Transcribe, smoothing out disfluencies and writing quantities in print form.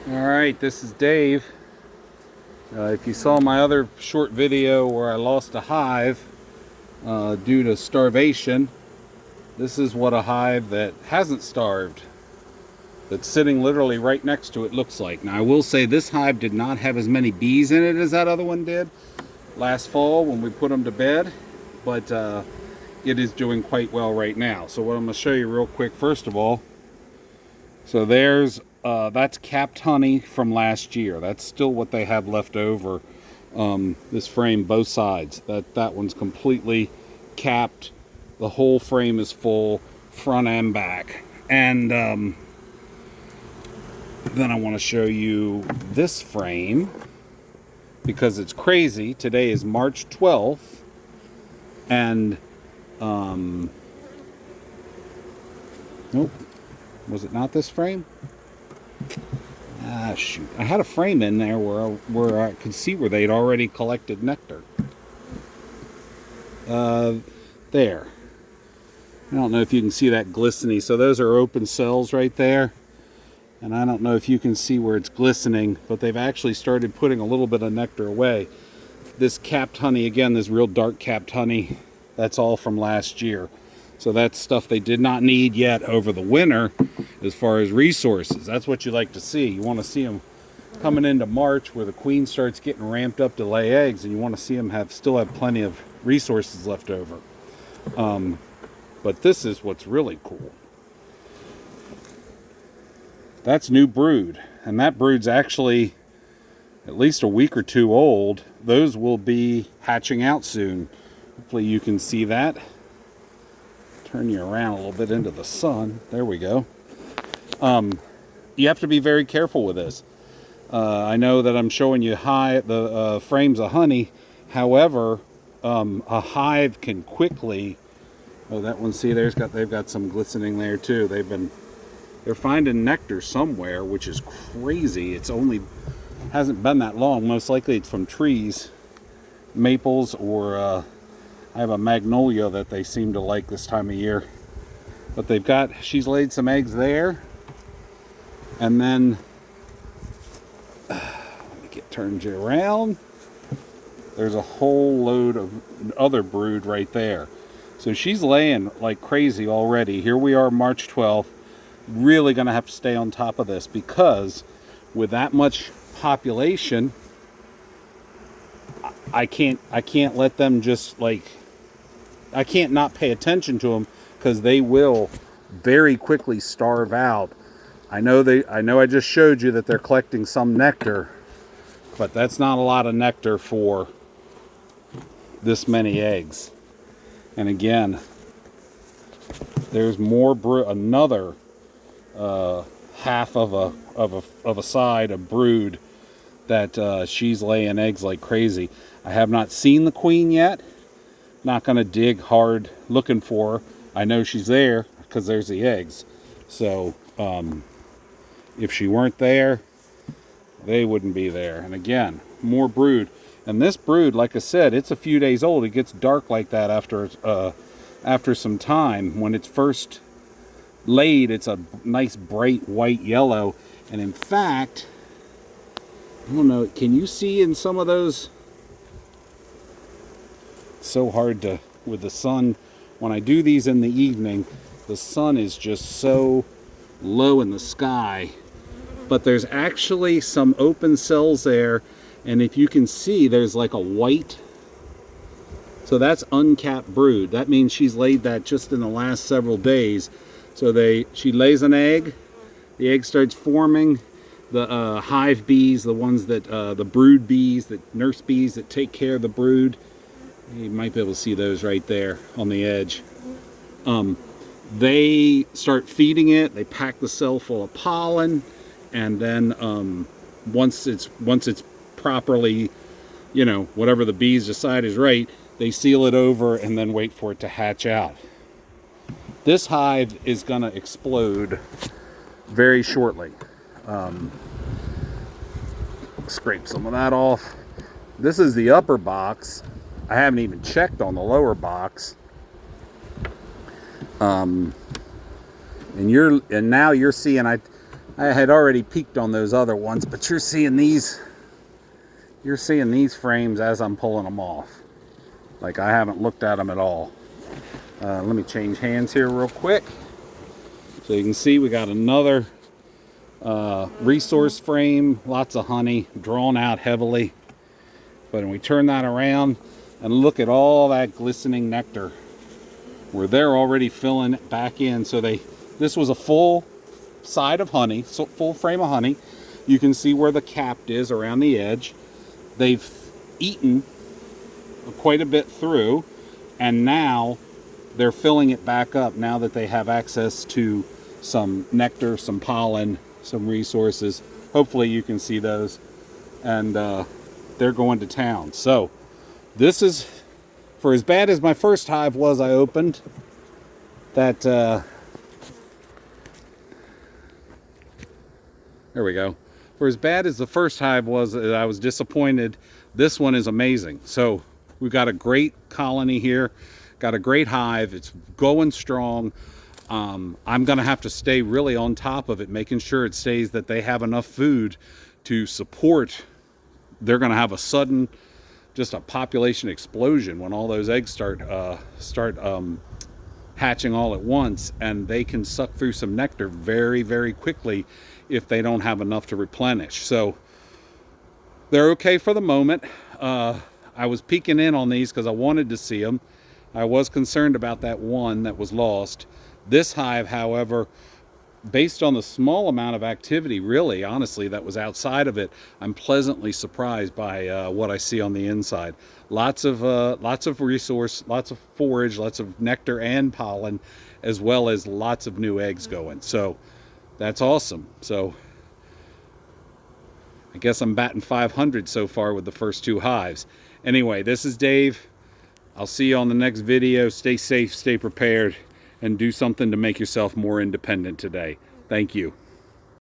Alright, this is Dave. If you saw my other short video where I lost a hive due to starvation, this is what a hive that hasn't starved, that's sitting literally right next to it, looks like. Now I will say this hive did not have as many bees in it as that other one did last fall when we put them to bed, but it is doing quite well right now. So what I'm going to show you real quick, first of all, so that's capped honey from last year. That's still what they have left over. This frame, both sides. That one's completely capped. The whole frame is full, front and back. And then I want to show you this frame because it's crazy. Today is March 12th, and nope, was it not this frame? Ah, shoot. I had a frame in there where I could see where they'd already collected nectar. There. I don't know if you can see that glistening. So those are open cells right there. And I don't know if you can see where it's glistening, but they've actually started putting a little bit of nectar away. This capped honey, again, this real dark capped honey, that's all from last year. So that's stuff they did not need yet over the winter as far as resources. That's what you like to see. You want to see them coming into March where the queen starts getting ramped up to lay eggs, and you want to see them still have plenty of resources left over. But this is what's really cool. That's new brood, and that brood's actually at least a week or two old. Those will be hatching out soon. Hopefully you can see that. Turn you around a little bit into the sun. There we go. You have to be very careful with this. I know that I'm showing you the frames of honey. However, a hive can quickly. Oh, that one. See, they've got some glistening there too. They're finding nectar somewhere, which is crazy. It's hasn't been that long. Most likely it's from trees, maples, or I have a magnolia that they seem to like this time of year. But she's laid some eggs there. And then, let me turned you around. There's a whole load of other brood right there. So she's laying like crazy already. Here we are, March 12th. Really gonna have to stay on top of this because with that much population, I can't let them just I can't not pay attention to them because they will very quickly starve out. I know I just showed you that they're collecting some nectar, but that's not a lot of nectar for this many eggs. And again, there's more another half of a side of brood that she's laying eggs like crazy. I have not seen the queen yet. Not going to dig hard looking for her. I know she's there because there's the eggs. So if she weren't there, they wouldn't be there. And again, more brood. And this brood, like I said, it's a few days old. It gets dark like that after some time. When it's first laid, it's a nice bright white yellow. And in fact, I don't know, can you see in some of those? It's so hard to, with the sun, when I do these in the evening, the sun is just so low in the sky. But there's actually some open cells there, and if you can see, there's like a white. So that's uncapped brood. That means she's laid that just in the last several days. So she lays an egg, the egg starts forming. The hive bees, the ones that, the brood bees, the nurse bees that take care of the brood, you might be able to see those right there on the edge. They start feeding it, they pack the cell full of pollen, and then once it's properly, whatever the bees decide is right, they seal it over and then wait for it to hatch out. This hive is going to explode very shortly. Scrape some of that off. This is the upper box. I haven't even checked on the lower box. And now you're seeing I had already peeked on those other ones, but you're seeing these frames as I'm pulling them off. Like, I haven't looked at them at all. Let me change hands here real quick. So you can see we got another resource frame, lots of honey, drawn out heavily. But when we turn that around and look at all that glistening nectar, where they're already filling it back in. So this was a full side of honey, so full frame of honey. You can see where the capped is around the edge. They've eaten quite a bit through, and now they're filling it back up now that they have access to some nectar, some pollen, some resources. Hopefully you can see those. And they're going to town. So this is, for as bad as my first hive was I opened, that there we go. For as bad as the first hive was that I was disappointed, this one is amazing. So we've got a great colony here, got a great hive. It's going strong. I'm going to have to stay really on top of it, making sure it stays, that they have enough food to support. They're going to have a sudden, just a population explosion when all those eggs start hatching all at once, and they can suck through some nectar very, very quickly if they don't have enough to replenish. So they're okay for the moment. I was peeking in on these because I wanted to see them. I was concerned about that one that was lost. This hive, however, based on the small amount of activity, really, honestly, that was outside of it, I'm pleasantly surprised by what I see on the inside. Lots of resource, lots of forage, lots of nectar and pollen, as well as lots of new eggs going. So that's awesome. So I guess I'm batting 500 so far with the first two hives. Anyway, this is Dave. I'll see you on the next video. Stay safe, stay prepared, and do something to make yourself more independent today. Thank you.